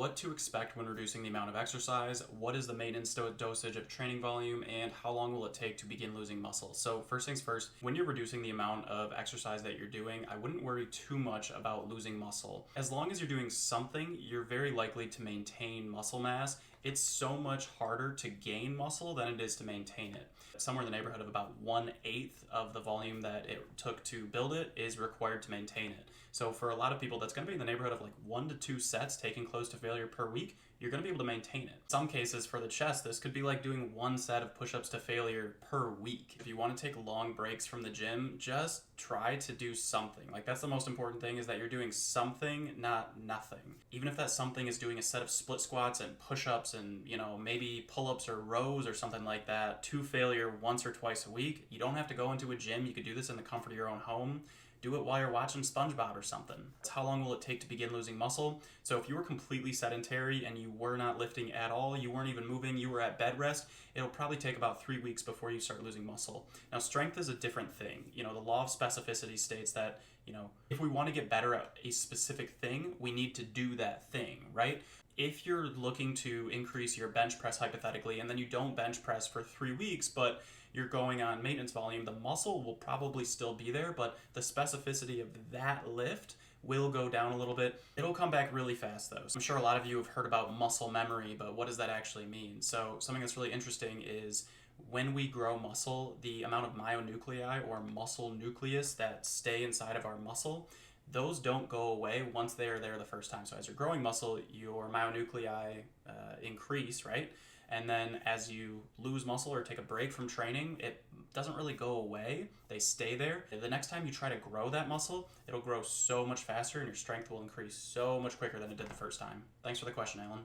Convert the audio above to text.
what to expect when reducing the amount of exercise, what is the maintenance dosage of training volume, and how long will it take to begin losing muscle. So first things first, when you're reducing the amount of exercise that you're doing, I wouldn't worry too much about losing muscle. As long as you're doing something, you're very likely to maintain muscle mass. It's so much harder to gain muscle than it is to maintain it. Somewhere in the neighborhood of about 1/8 of the volume that it took to build it is required to maintain it. So for a lot of people, that's going to be in the neighborhood of like 1 to 2 sets taking close to failure per week. You're going to be able to maintain it. In some cases, for the chest, this could be like doing 1 set of push-ups to failure per week. If you want to take long breaks from the gym, just try to do something. Like, that's the most important thing, is that you're doing something, not nothing. Even if that something is doing a set of split squats and push-ups and, maybe pull-ups or rows or something like that to failure once or twice a week. You don't have to go into a gym. You could do this in the comfort of your own home. Do it while you're watching SpongeBob or something. How long will it take to begin losing muscle? So if you were completely sedentary and you were not lifting at all, you weren't even moving, you were at bed rest, it'll probably take about 3 weeks before you start losing muscle. Now, strength is a different thing. The law of specificity states that, if we want to get better at a specific thing, we need to do that thing, right? If you're looking to increase your bench press hypothetically, and then you don't bench press for 3 weeks, but you're going on maintenance volume, the muscle will probably still be there, but the specificity of that lift will go down a little bit. It'll come back really fast though. So I'm sure a lot of you have heard about muscle memory, but what does that actually mean? So something that's really interesting is when we grow muscle, the amount of myonuclei or muscle nucleus that stay inside of our muscle, those don't go away once they are there the first time. So as you're growing muscle, your myonuclei increase, right? And then as you lose muscle or take a break from training, it doesn't really go away. They stay there. The next time you try to grow that muscle, it'll grow so much faster and your strength will increase so much quicker than it did the first time. Thanks for the question, Alan.